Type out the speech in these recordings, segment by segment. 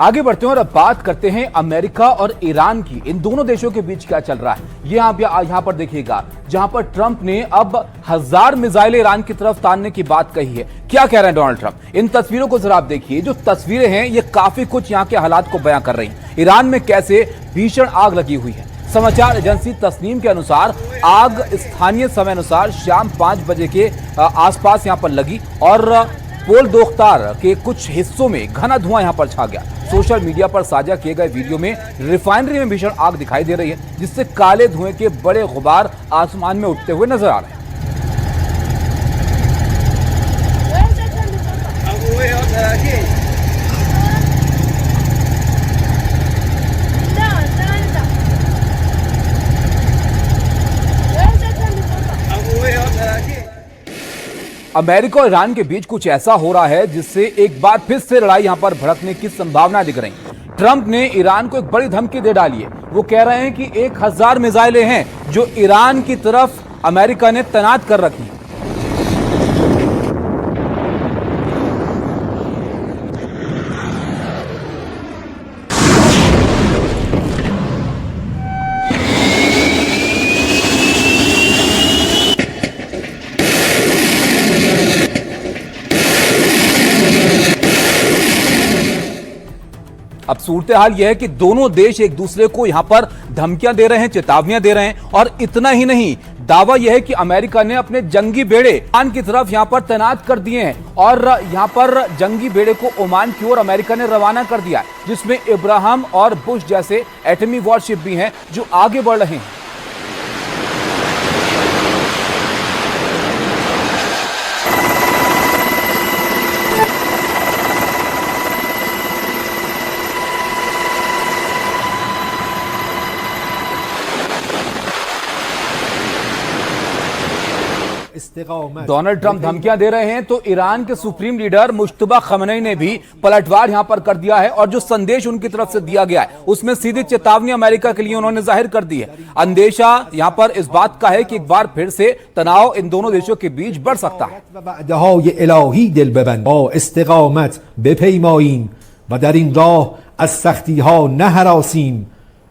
आगे बढ़ते हैं और अब बात करते हैं अमेरिका और ईरान की। इन दोनों देशों के बीच क्या चल रहा है ये आप यहां पर देखिएगा, जहां पर ट्रंप ने अब 1000 मिसाइलें ईरान की तरफ तानने की बात कही है। क्या कह रहे हैं डोनाल्ड ट्रंप? इन तस्वीरों को जरा आप देखिए। जो तस्वीरें हैं ये काफी कुछ यहां के हालात को बयां कर रही हैं। ईरान में कैसे भीषण आग लगी हुई है। समाचार एजेंसी तस्नीम के अनुसार आग स्थानीय समय अनुसार शाम 5 बजे के आसपास यहां पर लगी और पोल दोख्तार के कुछ हिस्सों में घना धुआं यहां पर छा गया। सोशल मीडिया पर साझा किए गए वीडियो में रिफाइनरी में भीषण आग दिखाई दे रही है, जिससे काले धुएं के बड़े गुबार आसमान में उठते हुए नजर आ रहे हैं। अमेरिका और ईरान के बीच कुछ ऐसा हो रहा है जिससे एक बार फिर से लड़ाई यहां पर भड़कने की संभावना दिख रही है। ट्रंप ने ईरान को एक बड़ी धमकी दे डाली है। वो कह रहे हैं कि 1000 मिसाइलें हैं जो ईरान की तरफ अमेरिका ने तैनात कर रखी हैं। अब सूरत हाल यह है कि दोनों देश एक दूसरे को यहां पर धमकियां दे रहे हैं, चेतावनियां दे रहे हैं। और इतना ही नहीं, दावा यह है कि अमेरिका ने अपने जंगी बेड़े ओमान की तरफ यहां पर तैनात कर दिए हैं और यहां पर जंगी बेड़े को ओमान की ओर अमेरिका ने रवाना कर दिया है, जिसमें इब्राहिम और बुश जैसे एटमी वॉरशिप भी हैं जो आगे बढ़ रहे हैं। डोनाल्ड ट्रंप धमकियां दे रहे हैं तो ईरान के सुप्रीम लीडर मुश्तबा खमेनी ने भी पलटवार यहां पर कर दिया है और जो संदेश उनकी तरफ से दिया गया है उसमें सीधी चेतावनी अमेरिका के लिए उन्होंने जाहिर कर दी है। अंदेशा यहां पर इस बात का है कि एक बार फिर से तनाव इन दोनों देशों के बीच बढ़ सकता है।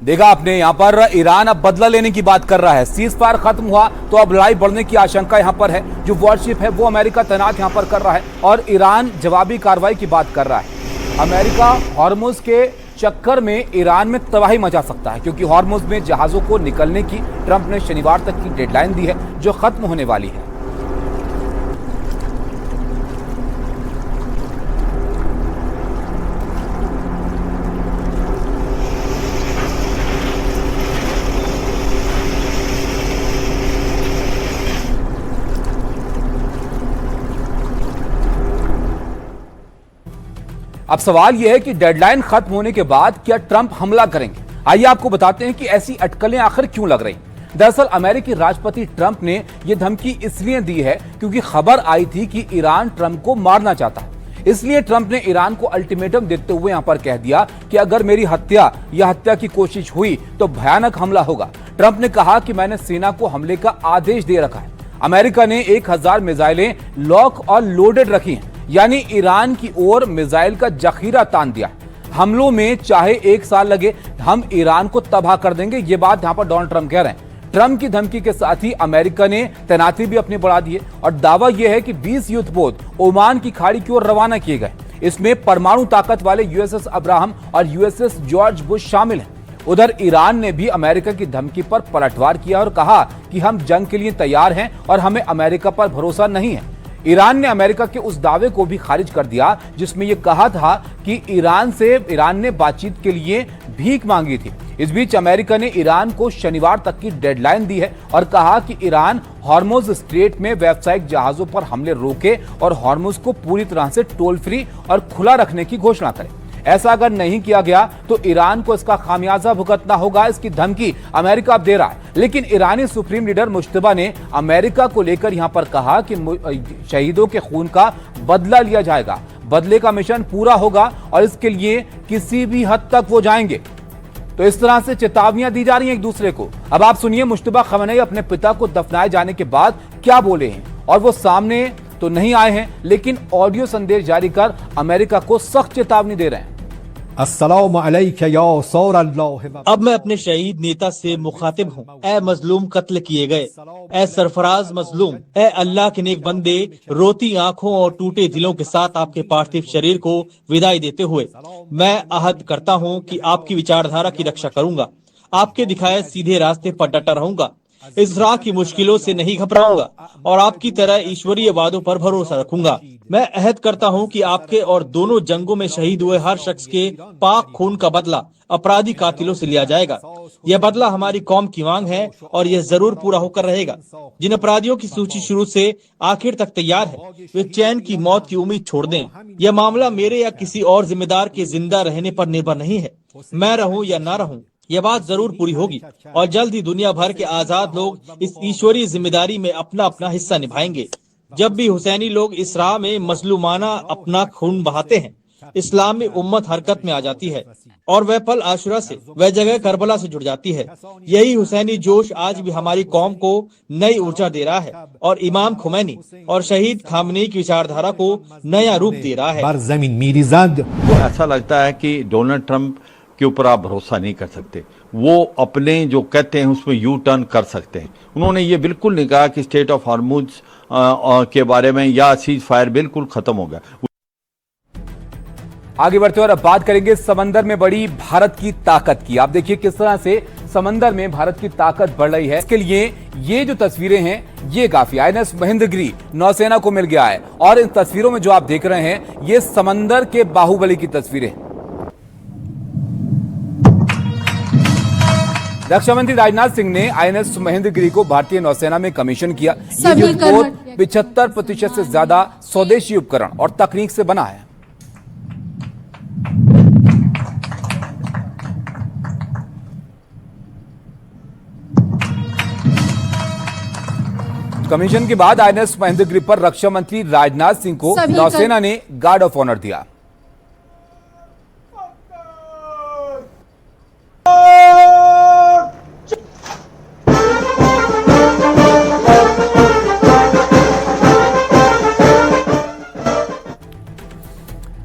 देखा आपने यहां पर ईरान अब बदला लेने की बात कर रहा है। सीज फायर खत्म हुआ तो अब लड़ाई बढ़ने की आशंका यहां पर है। जो वॉरशिप है वो अमेरिका तैनात यहां पर कर रहा है और ईरान जवाबी कार्रवाई की बात कर रहा है। अमेरिका हॉर्मुज के चक्कर में ईरान में तबाही मचा सकता है, क्योंकि हॉर्मुज में जहाजों को निकलने की ट्रंप ने शनिवार तक की डेडलाइन दी है जो खत्म होने वाली है। अब सवाल यह है कि डेडलाइन खत्म होने के बाद क्या ट्रंप हमला करेंगे? आइए आपको बताते हैं कि ऐसी अटकलें आखिर क्यों लग रही। दरअसल अमेरिकी राष्ट्रपति ट्रंप ने यह धमकी इसलिए दी है क्योंकि खबर आई थी कि ईरान ट्रंप को मारना चाहता है। इसलिए ट्रंप ने ईरान को अल्टीमेटम देते हुए यहां पर कह दिया कि अगर मेरी हत्या या हत्या की कोशिश हुई तो भयानक हमला होगा। ट्रंप ने कहा कि मैंने सेना को हमले का आदेश दे रखा है। अमेरिका ने 1000 मिसाइलें लॉक और लोडेड रखी हैं, यानी ईरान की ओर मिसाइल का जखीरा तान दिया। हमलों में चाहे 1 साल लगे, हम ईरान को तबाह कर देंगे। ये बात यहां पर डोनाल्ड ट्रंप कह रहे हैं। ट्रंप की धमकी के साथ ही अमेरिका ने तैनाती भी अपनी बढ़ा दी है और दावा यह है कि 20 युद्धपोत ओमान की खाड़ी की ओर रवाना किए गए। इसमें परमाणु ताकत वाले यूएसएस अब्राहम और यूएसएस जॉर्ज बुश शामिल हैं। उधर ईरान ने भी अमेरिका की धमकी पर पलटवार किया और कहा कि हम जंग के लिए तैयार हैं और हमें अमेरिका पर भरोसा नहीं है। ईरान ने अमेरिका के उस दावे को भी खारिज कर दिया जिसमें यह कहा था कि ईरान ने बातचीत के लिए भीख मांगी थी। इस बीच अमेरिका ने ईरान को शनिवार तक की डेडलाइन दी है और कहा कि ईरान हॉर्मुज स्ट्रेट में व्यावसायिक जहाजों पर हमले रोके और हॉर्मुज को पूरी तरह से टोल फ्री और खुला रखने की घोषणा करे। ऐसा अगर नहीं किया गया तो ईरान को इसका खामियाजा भुगतना होगा। इसकी धमकी अमेरिका अब दे रहा है, लेकिन ईरानी सुप्रीम लीडर मुश्तबा ने अमेरिका को लेकर यहां पर कहा कि शहीदों के खून का बदला लिया जाएगा, बदले का मिशन पूरा होगा और इसके लिए किसी भी हद तक वो जाएंगे। तो इस तरह से चेतावनियां दी जा रही हैं एक दूसरे को। अब आप सुनिए मुश्तबा खamenei अपने पिता को दफनाए जाने के बाद क्या बोले हैं, और वो सामने तो नहीं आए हैं लेकिन ऑडियो संदेश जारी कर अमेरिका को सख्त चेतावनी दे रहे हैं। अस्सलाम अलैका या सौर अल्लाह। अब मैं अपने शहीद नेता से मुखातिब हूँ। ए मजलूम कत्ल किए गए, ए सरफराज मजलूम, ए अल्लाह के नेक बंदे, रोती आंखों और टूटे दिलों के साथ आपके पार्थिव शरीर को विदाई देते हुए मैं अहद करता हूँ कि आपकी विचारधारा की रक्षा करूंगा, आपके दिखाए सीधे रास्ते पर डटा रहूंगा, इस राह की मुश्किलों से नहीं घबराऊंगा और आपकी तरह ईश्वरीय वादों पर भरोसा रखूंगा। मैं अहद करता हूं कि आपके और दोनों जंगों में शहीद हुए हर शख्स के पाक खून का बदला अपराधी कातिलों से लिया जाएगा। यह बदला हमारी कौम की मांग है और यह जरूर पूरा होकर रहेगा। जिन अपराधियों की सूची शुरू से आखिर तक तैयार है, वे चैन की मौत की उम्मीद छोड़ दें। यह मामला मेरे या किसी और जिम्मेदार के जिंदा रहने पर निर्भर नहीं है। मैं रहूं या ना रहूं, यह बात जरूर पूरी होगी और जल्द ही दुनिया भर के आजाद लोग इस ईश्वरीय जिम्मेदारी में अपना अपना हिस्सा निभाएंगे। जब भी हुसैनी लोग इस राह में मजलूमाना अपना खून बहाते हैं, इस्लामी उम्मत हरकत में आ जाती है और वह पल आशुरा से, वह जगह करबला से जुड़ जाती है। यही हुसैनी जोश आज भी हमारी कौम को नई ऊर्जा दे रहा है और इमाम खुमैनी और शहीद खामनेई की विचारधारा को नया रूप दे रहा है। जमीन मीरिजाद। ऐसा लगता है कि डोनाल्ड ट्रंप के ऊपर आप भरोसा नहीं कर सकते। वो अपने जो कहते हैं उसमें यू टर्न कर सकते हैं। उन्होंने ये बिल्कुल नहीं कहा कि स्टेट ऑफ हॉर्मुज के बारे में या सीज फायर बिल्कुल खत्म हो गया। आगे बढ़ते और अब बात करेंगे समंदर में बड़ी भारत की ताकत की। आप देखिए किस तरह से समंदर में भारत की ताकत बढ़ रही है। इसके लिए ये जो तस्वीरें हैं ये काफी, आईएनएस महेंद्रगिरी नौसेना को मिल गया है और इन तस्वीरों में जो आप देख रहे हैं ये समंदर के बाहुबली की तस्वीरें। रक्षा मंत्री राजनाथ सिंह ने आईएनएस महेंद्रगिरी को भारतीय नौसेना में कमीशन किया। ये युद्धपोत 75% से ज्यादा स्वदेशी उपकरण और तकनीक से बना है। कमीशन के बाद आईएनएस महेंद्रगिरी पर रक्षा मंत्री राजनाथ सिंह को नौसेना ने गार्ड ऑफ ऑनर दिया।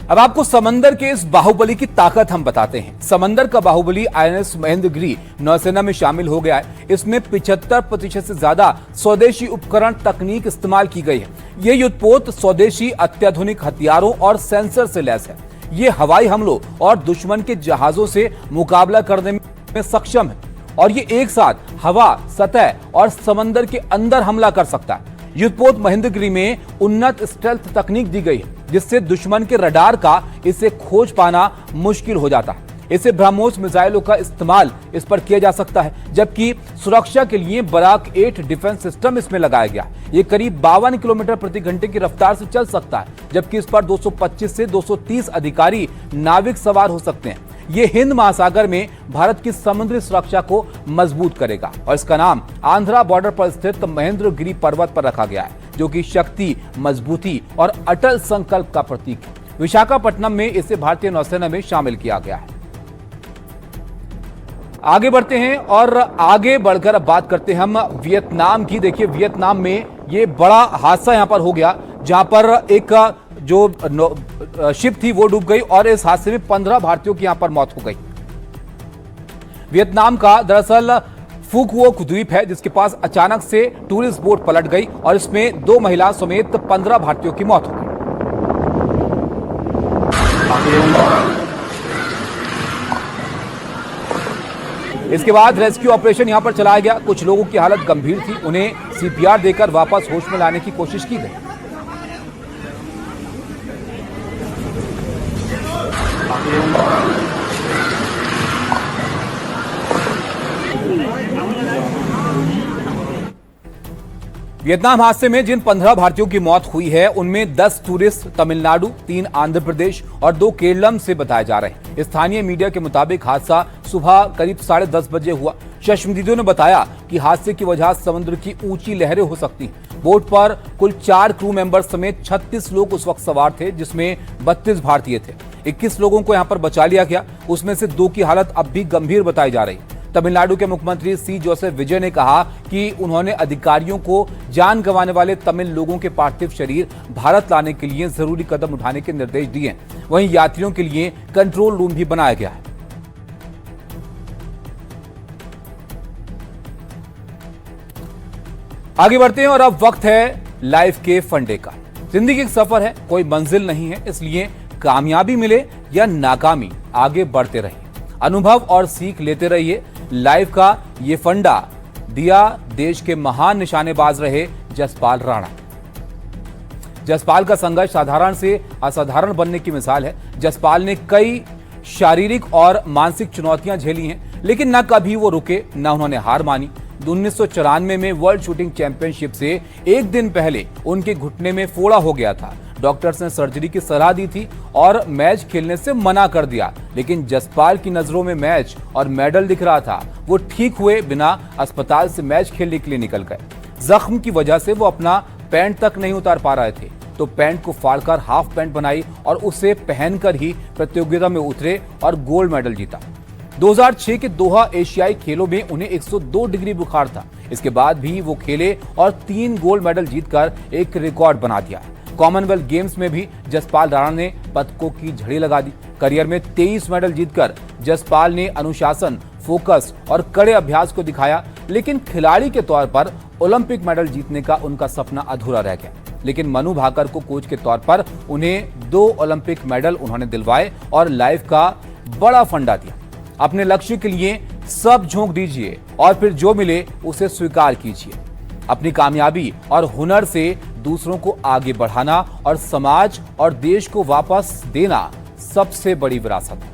अब आपको समंदर के इस बाहुबली की ताकत हम बताते हैं। समंदर का बाहुबली आईएनएस महेंद्रगिरी नौसेना में शामिल हो गया है। इसमें 75% से ज्यादा स्वदेशी उपकरण तकनीक इस्तेमाल की गई है। यह युद्धपोत स्वदेशी अत्याधुनिक हथियारों और सेंसर से लैस है। ये हवाई हमलों और दुश्मन के जहाजों से मुकाबला करने में सक्षम है और ये एक साथ हवा, सतह और समंदर के अंदर हमला कर सकता है। युद्धपोत महेंद्रगिरी में उन्नत स्टेल्थ तकनीक दी गई है जिससे दुश्मन के रडार का इसे खोज पाना मुश्किल हो जाता है। इसे ब्रह्मोस मिसाइलों का इस्तेमाल इस पर किया जा सकता है, जबकि सुरक्षा के लिए बराक 8 डिफेंस सिस्टम इसमें लगाया गया। ये करीब 52 किलोमीटर प्रति घंटे की रफ्तार से चल सकता है, जबकि इस पर 225 से 230 अधिकारी नाविक सवार हो सकते हैं। ये हिंद महासागर में भारत की समुद्री सुरक्षा को मजबूत करेगा और इसका नाम आंध्रा बॉर्डर पर स्थित महेंद्रगिरी पर्वत पर रखा गया है, जो कि शक्ति, मजबूती और अटल संकल्प का प्रतीक है। विशाखापट्टनम में इसे भारतीय नौसेना में शामिल किया गया है। आगे बढ़ते हैं और आगे बढ़कर अब बात करते हैं हम वियतनाम की। देखिए वियतनाम में ये बड़ा हादसा यहां पर हो गया, जहां पर एक जो शिप थी वो डूब गई और इस हादसे में 15 भारतीयों की यहां पर मौत हो गई। वियतनाम का दरअसल फुक वोक द्वीप है जिसके पास अचानक से टूरिस्ट बोट पलट गई और इसमें 2 महिला समेत 15 भारतीयों की मौत हो गई। इसके बाद रेस्क्यू ऑपरेशन यहां पर चलाया गया। कुछ लोगों की हालत गंभीर थी, उन्हें सीपीआर देकर वापस होश में लाने की कोशिश की गई। वियतनाम हादसे में जिन 15 भारतीयों की मौत हुई है उनमें 10 टूरिस्ट तमिलनाडु, 3 आंध्र प्रदेश और 2 केरलम से बताए जा रहे हैं। स्थानीय मीडिया के मुताबिक हादसा सुबह करीब 10:30 बजे हुआ। चश्मदीदों ने बताया कि हादसे की वजह समुद्र की ऊंची लहरें हो सकती हैं। बोट पर कुल 4 क्रू मेंबर समेत 36 लोग उस वक्त सवार थे, जिसमें 32 भारतीय थे। 21 लोगों को यहां पर बचा लिया गया, उसमें से 2 की हालत अब भी गंभीर बताई जा रही। तमिलनाडु के मुख्यमंत्री सी जोसेफ विजय ने कहा कि उन्होंने अधिकारियों को जान गंवाने वाले तमिल लोगों के पार्थिव शरीर भारत लाने के लिए जरूरी कदम उठाने के निर्देश दिए हैं। वहीं यात्रियों के लिए कंट्रोल रूम भी बनाया गया है। आगे बढ़ते हैं और अब वक्त है लाइफ के फंडे का। जिंदगी एक सफर है, कोई मंजिल नहीं है, इसलिए कामयाबी मिले या नाकामी आगे बढ़ते रहिए, अनुभव और सीख लेते रहिए। लाइफ का ये फंडा दिया देश के महान निशानेबाज रहे जसपाल राणा। जसपाल का संघर्ष साधारण से असाधारण बनने की मिसाल है। जसपाल ने कई शारीरिक और मानसिक चुनौतियां झेली हैं, लेकिन न कभी वो रुके, न उन्होंने हार मानी। 1994 में वर्ल्ड शूटिंग चैंपियनशिप से एक दिन पहले उनके घुटने में फोड़ा हो गया था। डॉक्टर्स ने सर्जरी की सलाह दी थी और मैच खेलने से मना कर दिया, लेकिन जसपाल की नजरों में मैच और मेडल दिख रहा था। वो ठीक हुए बिना अस्पताल से मैच खेलने के लिए निकल गए। जख्म की वजह से वो अपना पैंट तक नहीं उतार पा रहे थे, तो पैंट को फाड़कर हाफ पैंट बनाई और उसे पहनकर ही प्रतियोगिता में उतरे और गोल्ड मेडल जीता। 2006 के दोहा एशियाई खेलों में उन्हें 102 डिग्री बुखार था। इसके बाद भी वो खेले और 3 गोल्ड मेडल जीतकर एक रिकॉर्ड बना दिया। कॉमनवेल्थ गेम्स में भी जसपाल राणा ने पदकों की झड़ी लगा दी। करियर में 23 मेडल जीतकर जसपाल ने अनुशासन, फोकस और कड़े अभ्यास को दिखाया, लेकिन खिलाड़ी के तौर पर ओलंपिक मेडल जीतने का उनका सपना अधूरा रह गया। लेकिन मनु भाकर को कोच के तौर पर उन्हें 2 ओलंपिक मेडल उन्होंने दिलवाए और लाइफ का बड़ा फंडा दिया। अपने लक्ष्य के लिए सब झोंक दीजिए और फिर जो मिले उसे स्वीकार कीजिए। अपनी कामयाबी और हुनर से दूसरों को आगे बढ़ाना और समाज और देश को वापस देना सबसे बड़ी विरासत है।